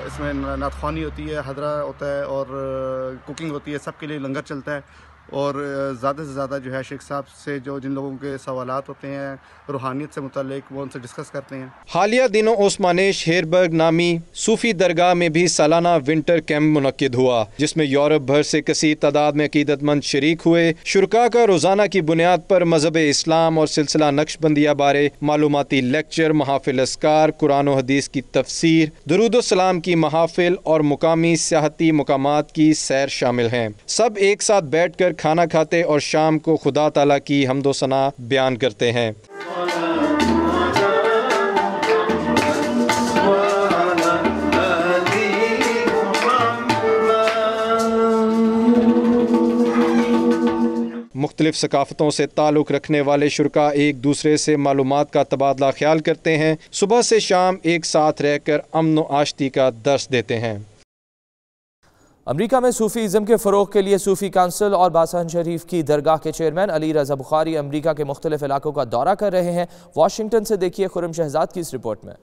इसमें नातख़्वानी होती है, हदरा होता है और कुकिंग होती है, सबके लिए लंगर चलता है और ज़्यादा से ज़्यादा जो है शेख साहब से जो जिन लोगों के सवालात होते हैं रूहानियत से मुतालिक वो उनसे डिस्कस करते हैं।
हालिया दिनों ओस्मानेश हेरबर्ग नामी सूफी दरगाह में भी सालाना विंटर कैंप मुनक्किद हुआ, जिसमें यूरोप भर से कसीर तादाद में अकीदतमंद शरीक हुए। शुरका का रोज़ाना की बुनियाद पर मज़हब इस्लाम और सिलसिला नक्शबंदिया बारे मालूमाती लेक्चर, महाफिल अस्कार, कुरान और हदीस की तफसीर, दुरूद सलाम की महाफिल और मुकामी सियाहती मुकामात की सैर शामिल हैं। सब एक साथ बैठ कर खाना खाते और शाम को खुदा ताला की हम्दो सना बयान करते हैं। मुख्तलिफ सकाफ़तों से ताल्लुक़ रखने वाले शुरका एक दूसरे से मालूमात का तबादला ख्याल करते हैं, सुबह से शाम एक साथ रहकर अमन व आश्ती का दर्स देते हैं।
अमेरिका में सूफीज़म के फ़रोग़ के लिए सूफ़ी काउंसिल और बासान शरीफ की दरगाह के चेयरमैन अली रज़ा बुखारी अमेरिका के मुख्तलिफ इलाकों का दौरा कर रहे हैं। वाशिंगटन से देखिए खुरम शहजाद की इस रिपोर्ट में।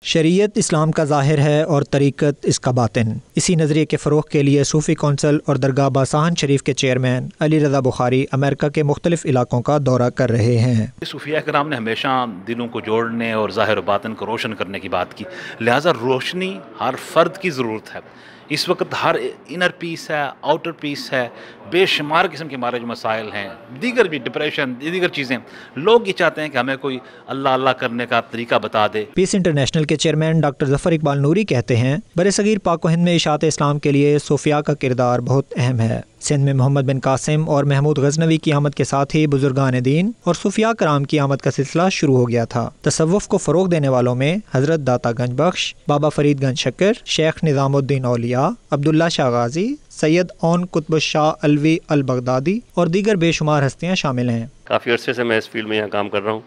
शरीयत इस्लाम का ज़ाहिर है और तरीक़त इसका बातिन। इसी नज़रिए के फ़रोग़ के लिए सूफ़ी कौंसल और दरगाह बासान शरीफ के चेयरमैन अली रज़ा बुखारी अमेरिका के मुख्तलिफ इलाकों का दौरा कर रहे हैं।
सूफिया कराम ने हमेशा दिलों को जोड़ने और ज़ाहिर व बातिन को रोशन करने की बात की, लिहाजा रोशनी हर फ़र्द की ज़रूरत है। इस वक्त हर इनर पीस है, आउटर पीस है, बेशुमार किस्म के हमारे जो मसाइल हैं, दीगर भी डिप्रेशन, दीगर चीज़ें, लोग ये चाहते हैं कि हमें कोई अल्लाह अल्लाह करने का तरीका बता दे।
पीस इंटरनेशनल के चेयरमैन डॉक्टर ज़फ़र इकबाल नूरी कहते हैं, बरसगीर पाक व हिंद में इशाअत इस्लाम के लिए सूफिया का किरदार बहुत अहम है। सिंध में मोहम्मद बिन कासिम और महमूद गजनवी की आमद के साथ ही बुजुर्गान दीन और सूफिया कराम की आमद का सिलसिला शुरू हो गया था। तसव्वुफ को फ़रोग़ देने वालों में हज़रत दाता गंज बख्श, बाबा फरीद गंज शक्कर, शेख निज़ामुद्दीन औलिया, अब्दुल्ला शाह गाजी, Syed own Qutub Shah Alvi al Baghdadi और दीगर बेशुमार हस्तियाँ शामिल हैं।
काफ़ी अर्से से मैं इस फील्ड में यहाँ काम कर रहा हूँ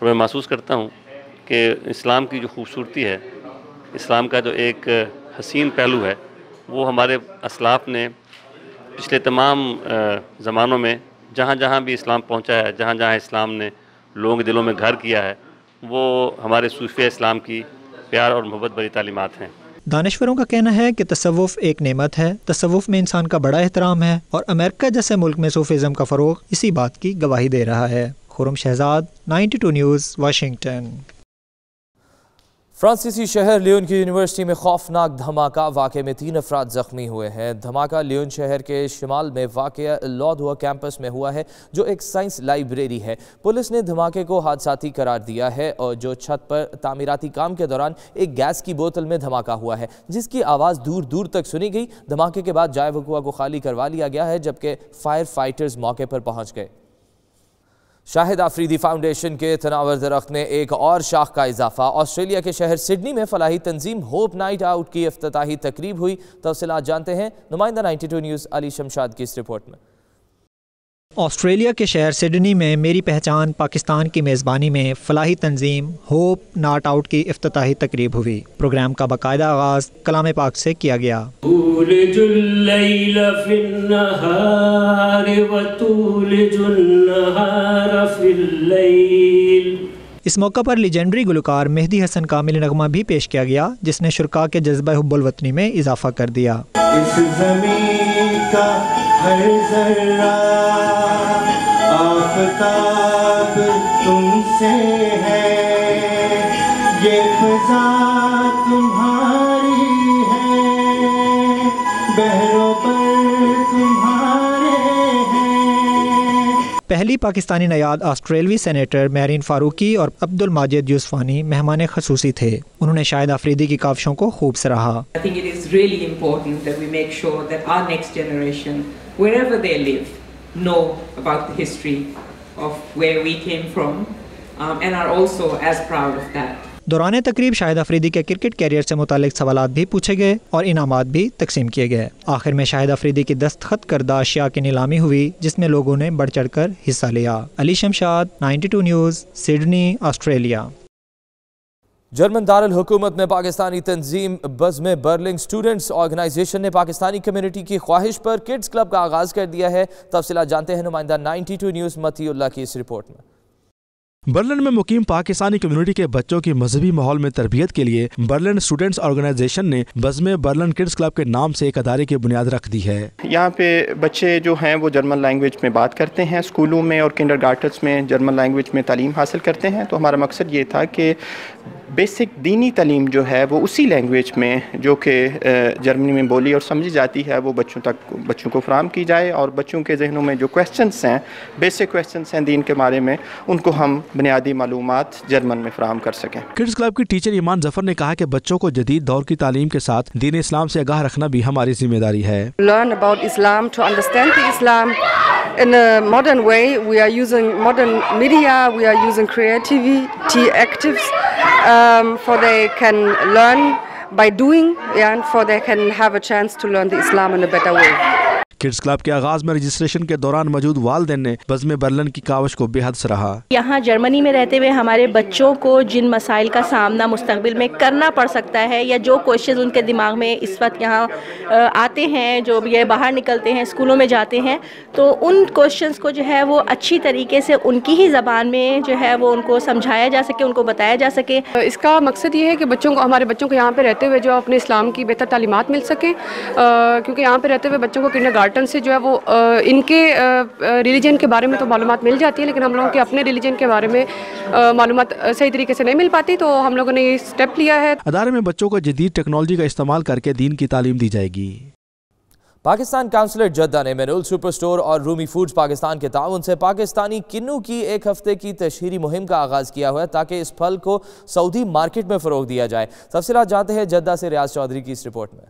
और मैं महसूस करता हूँ कि इस्लाम की जो खूबसूरती है, इस्लाम का जो एक हसीन पहलू है, वो हमारे असलाफ़ ने पिछले तमाम ज़मानों में जहाँ जहाँ भी इस्लाम पहुँचा है, जहाँ जहाँ इस्लाम ने लोगों के दिलों में घर किया है, वो हमारे सूफिया इस्लाम की प्यार और मोहब्बत भरी तालीमात हैं।
दानिश्वरों का कहना है कि तसव्वुफ एक नेमत है, तसव्वुफ में इंसान का बड़ा एहतराम है और अमेरिका जैसे मुल्क में सूफीज़म का फ़रोग़ इसी बात की गवाही दे रहा है। Khurram Shahzad, 92 news, Washington.
फ्रांसीसी शहर लियोन की यूनिवर्सिटी में खौफनाक धमाका, वाक़े में 3 अफराद ज़ख्मी हुए हैं। धमाका लियोन शहर के शिमाल में वाक़या लॉदहुआ कैंपस में हुआ है, जो एक साइंस लाइब्रेरी है। पुलिस ने धमाके को हादसाती करार दिया है और जो छत पर तामीराती काम के दौरान एक गैस की बोतल में धमाका हुआ है, जिसकी आवाज़ दूर दूर तक सुनी गई। धमाके के बाद जाए वकुआ को खाली करवा लिया गया है, जबकि फायर फाइटर्स मौके पर पहुँच गए। शाहिद आफरीदी फाउंडेशन के तनावर दरख्त में एक और शाख का इजाफा। ऑस्ट्रेलिया के शहर सिडनी में फलाही तंजीम होप नाइट आउट की इफ्तिताही तकरीब हुई। तफसीलात जानते हैं नुमाइंदा 92 न्यूज़ अली शमशाद की इस रिपोर्ट में।
ऑस्ट्रेलिया के शहर सिडनी में मेरी पहचान पाकिस्तान की मेज़बानी में फलाही तंजीम होप नाट आउट की इफ्तिताही तकरीब हुई। प्रोग्राम का बाकायदा आगाज़ कलाम पाक से किया गया। इस मौका पर लीजेंडरी गुलकार मेहदी हसन का मिली नगमा भी पेश किया गया, जिसने शुरका के जज्बा हुब्बुल वतनी में इजाफा कर दिया।
इस ज़मीन का हर ज़र्रा आफ़ताब तुमसे है, ये फ़िज़ा तुम्हारी है,
पहली पाकिस्तानी नयाद ऑस्ट्रेलवी सेनेटर महरीन फारूकी और अब्दुल माजिद यूसुफानी मेहमान खसूसी थे। उन्होंने शाहिद अफरीदी की काविशों को खूब सराहा।
I think it is really important that we make sure that our next generation, wherever they live, know about the history of where we came from and are also as proud of that.
दौरान तकरीब शाहिद अफरीदी के cricket career से मुतालिक सवालात भी पूछे गए और इनामात भी तकसीम किए गए। आखिर में शाहिद अफरीदी की दस्तखत करदा अशिया की नीलामी हुई, जिसमें लोगों ने बढ़ चढ़ कर हिस्सा लिया। Ali Shamshad, 92 news, Sydney, Australia.
German Darul हुकूमत में पाकिस्तानी तंजीम बज़्म बर्लिन स्टूडेंट्स ऑर्गेनाइजेशन ने पाकिस्तानी कम्युनिटी की ख्वाहिश पर किड्स क्लब का आगाज कर दिया है। तफसीलात जानते हैं नुमाइंदा 92 न्यूज़ मतीउल्लाह की इस रिपोर्ट में।
बर्लिन में मुकीम पाकिस्तानी कम्युनिटी के बच्चों की मजहबी माहौल में तरबियत के लिए बर्लिन स्टूडेंट्स ऑर्गेनाइजेशन ने बज़्म बर्लिन किड्स क्लब के नाम से एक अदारे की बुनियाद रख दी है।
यहाँ पे बच्चे जो हैं वो जर्मन लैंग्वेज में बात करते हैं, स्कूलों में और किंडरगार्टन्स में जर्मन लैंग्वेज में तालीम हासिल करते हैं। तो हमारा मकसद ये था कि बेसिक दीनी तालीम जो है वो उसी लैंग्वेज में जो कि जर्मनी में बोली और समझी जाती है वो बच्चों को फराहम की जाए, और बच्चों के जहनों में जो क्वेश्चंस हैं, बेसिक क्वेश्चंस हैं दीन के बारे में, उनको हम बुनियादी मालूमात जर्मन में फराहम कर सकें।
किड्स क्लब की टीचर ईमान जफर ने कहा कि बच्चों को जदीद दौर की तालीम के साथ दीन इस्लाम से आगाह रखना भी हमारी जिम्मेदारी है।
Learn about Islam, to understand the Islam in a modern way. We are using modern media, we are using creativity actives for they can learn by doing, and for they can have a chance to learn the Islam in a better way.
Kids club के आगाज में registration के दौरान मौजूद वालिदैन ने बज़्म Berlin की काविश को बेहद सराहा।
यहाँ जर्मनी में रहते हुए हमारे बच्चों को जिन मसाइल का सामना मुस्तकबिल में करना पड़ सकता है, या जो क्वेश्चन उनके दिमाग में इस वक्त यहाँ आते हैं, जो ये बाहर निकलते हैं, स्कूलों में जाते हैं, तो उन क्वेश्चंस को जो है वो अच्छी तरीके से उनकी ही ज़बान में जो है वो उनको समझाया जा सके, उनको बताया जा सके।
इसका मकसद ये है कि हमारे बच्चों को यहाँ पे रहते हुए जो अपने इस्लाम की बेहतर तालीमात मिल सके, क्योंकि यहाँ पे रहते हुए बच्चों को किंडरगार्टन से जो है वो इनके रिलीजन के बारे में तो मालूमात मिल जाती है, लेकिन हम लोगों के अपने रिलीजन के बारे में मालूमात सही तरीके से नहीं मिल पाती। तो हम लोगों ने ये स्टेप लिया है।
अदारे में बच्चों को जदीद टेक्नोलॉजी का इस्तेमाल करके दीन की तालीम दी जाएगी।
पाकिस्तान काउंसलेट जद्दा ने मैनुअल सुपर स्टोर और रूमी फूड्स पाकिस्तान के ताउन से पाकिस्तानी किन्नू की एक हफ्ते की तशहीरी मुहिम का आगाज किया हुआ है, ताकि इस फल को सऊदी मार्केट में फरोग दिया जाए। तफसीलात जानते हैं जद्दा से रियाज चौधरी की इस रिपोर्ट में।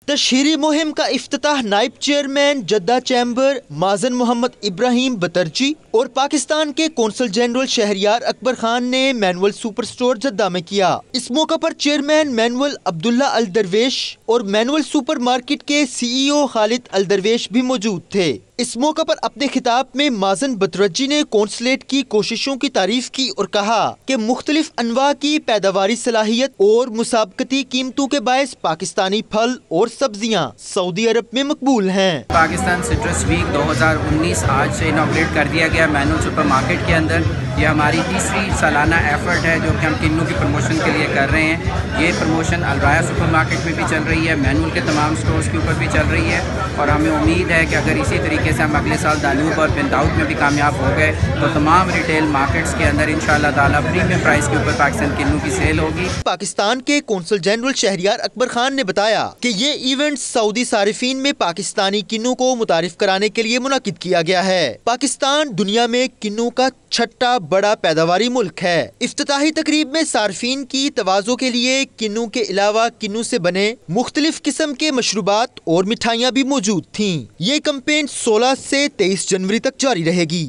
तशहीरी मुहिम का इफ्तिताह नायब चेयरमैन जद्दा चैम्बर माजन मोहम्मद इब्राहिम बतरची और पाकिस्तान के कौंसल जनरल शहरियार अकबर खान ने मैनुअल सुपर स्टोर जद्दा में किया। इस मौका पर चेयरमैन मैनुअल अब्दुल्ला अल दरवेश और मैनुअल सुपर मार्केट के CEO खालिद अल दरवेश भी मौजूद थे। इस मौका पर अपने खिताब में माजन बतरजी ने कौंसलेट की कोशिशों की तारीफ की और कहा कि मुख्तलिफ अनवा की पैदावारी सलाहियत और मुसाबकती कीमतों के बायस पाकिस्तानी फल और सब्जियां सऊदी अरब में मकबूल हैं।
पाकिस्तान सिट्रस वीक 2019 आज से इनॉग्रेट कर दिया गया मैनुअल सुपर मार्केट के अंदर। ये हमारी तीसरी सालाना एफर्ट है जो कि हम किन्नू की प्रमोशन के लिए कर रहे हैं। ये प्रमोशन अलराया सुपर मार्केट में भी चल रही है, मैनुअल के तमाम स्टोर्स के ऊपर भी चल रही है, और हमें उम्मीद है कि अगर इसी तरीके से हम अगले साल दानूब और बिंदाउट में भी कामयाब हो गए तो तमाम रिटेल मार्केट्स के अंदर इंशाअल्लाह ताला प्रीमियम प्राइस के ऊपर पाकिस्तान किन्नू की सेल होगी।
पाकिस्तान के कौंसल जनरल शहरियार अकबर खान ने बताया कि ये इवेंट सऊदी सारिफीन में पाकिस्तानी किन्नू को मुतारिफ कराने के लिए मुनाकिद किया गया है। पाकिस्तान दुनिया में किन्नू का छठा बड़ा पैदावारी मुल्क है। इफ्तिताही तकरीब में सार्फिन की तवाज़ो के लिए किन्नू के अलावा किन्नू से बने मुख्तलिफ किस्म के मशरूबात और मिठाइयाँ भी मौजूद थीं। ये कैंपेन 16 से 23 जनवरी तक जारी रहेगी।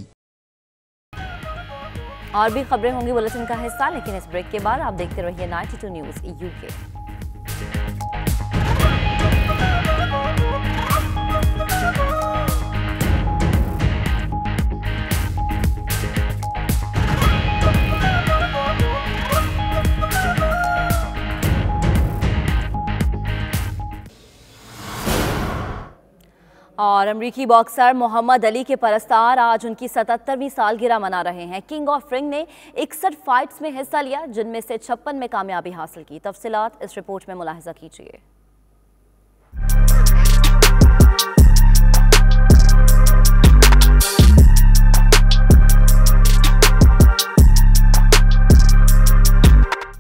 और भी खबरें होंगी बुलेटिन का हिस्सा, लेकिन इस ब्रेक के बाद आप देखते रहिए 92 न्यूज़ UK। और अमरीकी बॉक्सर मोहम्मद अली के परस्तार आज उनकी 77वीं सालगिरह मना रहे हैं। किंग ऑफ रिंग ने 61 फाइट्स में हिस्सा लिया, जिनमें से 56 में कामयाबी हासिल की। तफसीलात इस रिपोर्ट में मुलाहिजा कीजिए।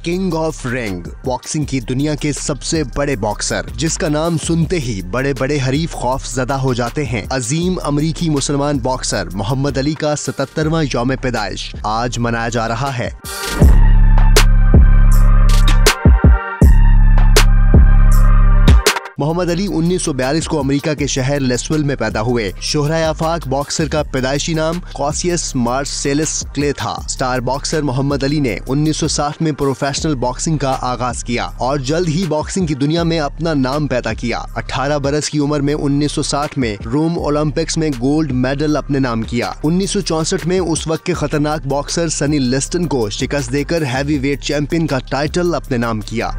किंग
ऑफ रिंग, बॉक्सिंग की दुनिया के सबसे बड़े बॉक्सर, जिसका नाम सुनते ही बड़े बड़े हरीफ खौफजदा हो जाते हैं। अजीम अमरीकी मुसलमान बॉक्सर मोहम्मद अली का 77वां यौम पैदाइश आज मनाया जा रहा है। मोहम्मद अली 1942 को अमेरिका के शहर लेसविल में पैदा हुए। शोहरा आफाक बॉक्सर का पैदाइशी नाम कॉसियस मार्सेलिस क्ले था। स्टार बॉक्सर मोहम्मद अली ने 1960 में प्रोफेशनल बॉक्सिंग का आगाज किया और जल्द ही बॉक्सिंग की दुनिया में अपना नाम पैदा किया। 18 बरस की उम्र में 1960 में रोम ओलंपिक्स में गोल्ड मेडल अपने नाम किया। 1964 में उस वक्त के खतरनाक बॉक्सर सनी लिस्टन को शिकस्त देकर हैवी वेट चैंपियन का टाइटल अपने नाम किया।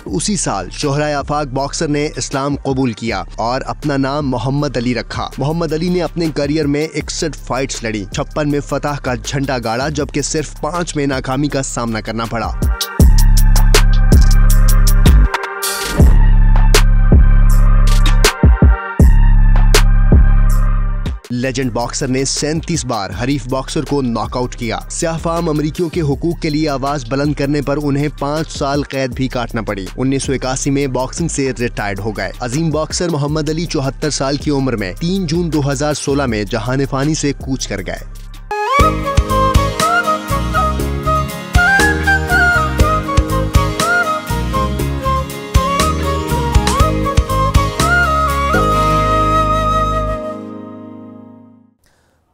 उसी साल शोहरा आफाक बॉक्सर ने इस्लाम कबूल किया और अपना नाम मोहम्मद अली रखा। मोहम्मद अली ने अपने करियर में 61 फाइट्स लड़ी, 56 में फतह का झंडा गाड़ा, जबकि सिर्फ 5 में नाकामी का सामना करना पड़ा। लेजेंड बॉक्सर ने 37 बार हरीफ बॉक्सर को नॉकआउट किया। स्याहफाम अमरीकियों के हुकूक के लिए आवाज बुलंद करने पर उन्हें 5 साल कैद भी काटना पड़ी। 1981 में बॉक्सिंग से रिटायर्ड हो गए। अजीम बॉक्सर मोहम्मद अली 74 साल की उम्र में 3 जून 2016 में जहान फानी से कूच कर गए।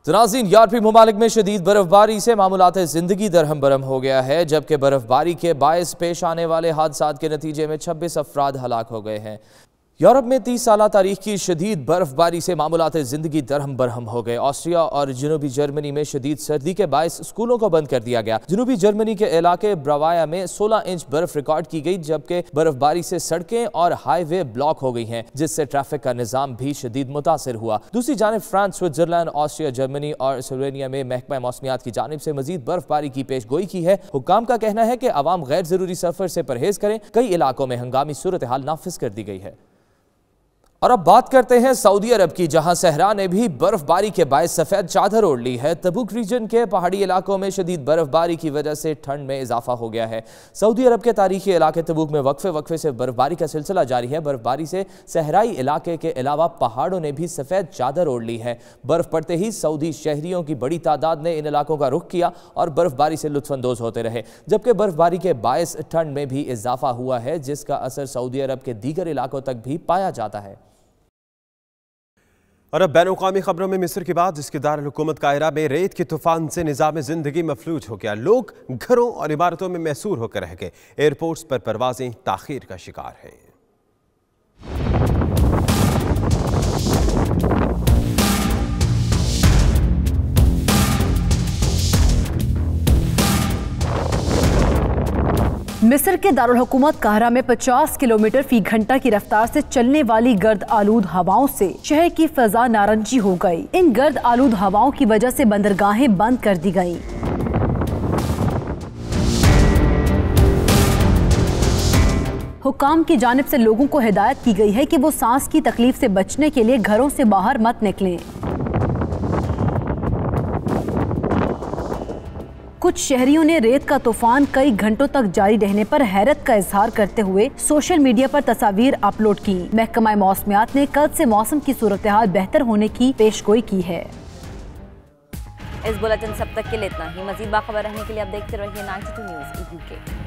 नाज़रीन, यूरोपीय ममालिक में शदीद बर्फबारी से मामूलात जिंदगी दरहम बरहम हो गया है, जबकि बर्फबारी के बायस पेश आने वाले हादसात के नतीजे में 26 अफराद हलाक हो गए हैं। यूरोप में 30 साल तारीख की शदीद बर्फबारी से मामूलात जिंदगी दरहम बरहम हो गए। ऑस्ट्रिया और जनूबी जर्मनी में शदीद सर्दी के बायस स्कूलों को बंद कर दिया गया। जनूबी जर्मनी के इलाके ब्रावाया में 16 इंच बर्फ रिकॉर्ड की गई, जबकि बर्फबारी से सड़कें और हाईवे ब्लॉक हो गई हैं, जिससे ट्रैफिक का निजाम भी शदीद मुतासिर हुआ। दूसरी जानब फ्रांस, स्विट्जरलैंड, ऑस्ट्रिया, जर्मनी और स्लोवेनिया में महकमा मौसमियात की जानिब से मजीद बर्फबारी की पेश गोई की है। हुक्काम का कहना है कि अवाम गैर जरूरी सफर से परहेज करें। कई इलाकों में हंगामी सूरत हाल नाफिज कर दी गई है। और अब बात करते हैं सऊदी अरब की, जहां सहरा ने भी बर्फबारी के बायस सफेद चादर ओढ़ ली है। तबुक रीजन के पहाड़ी इलाकों में शदीद बर्फबारी की वजह से ठंड में इजाफा हो गया है। सऊदी अरब के तारीखी इलाके तबुक में वक्फे वक्फे से बर्फबारी का सिलसिला जारी है। बर्फबारी से सहराई इलाके के अलावा पहाड़ों ने भी सफेद चादर ओढ़ ली है। बर्फ पड़ते ही सऊदी शहरियों की बड़ी तादाद ने इन इलाकों का रुख किया और बर्फबारी से लुत्फानंदोज होते रहे, जबकि बर्फबारी के बायस ठंड में भी इजाफा हुआ है, जिसका असर सऊदी अरब के दीगर इलाकों तक भी पाया जाता है।
और अब बैनुल-अक़वामी खबरों में मिस्र के बाद इसके दारुल-हुकूमत काहिरा में रेत के तूफान से निज़ाम ज़िंदगी मफलूज हो गया। लोग घरों और इमारतों में महसूर होकर रह गए। एयरपोर्ट्स पर परवाजें ताख़ीर का शिकार हैं।
मिस्र के दारुल हुकूमत काहिरा में 50 किलोमीटर फी घंटा की रफ्तार से चलने वाली गर्द आलूद हवाओं से शहर की फजा नारंगी हो गई। इन गर्द आलूद हवाओं की वजह से बंदरगाहें बंद कर दी गईं। हुक्काम की जानिब से लोगों को हिदायत की गई है कि वो सांस की तकलीफ से बचने के लिए घरों से बाहर मत निकलें। कुछ शहरियों ने रेत का तूफान कई घंटों तक जारी रहने पर हैरत का इजहार करते हुए सोशल मीडिया पर तस्वीर अपलोड की। महकमा मौसमियात ने कल से मौसम की सूरत हाल बेहतर होने की पेशगोई की है।
इस बुलेटिन सब तक के लिए इतना ही। मजीद बाखबर रहने के लिए आप देखते रहिए 92 न्यूज़ UK।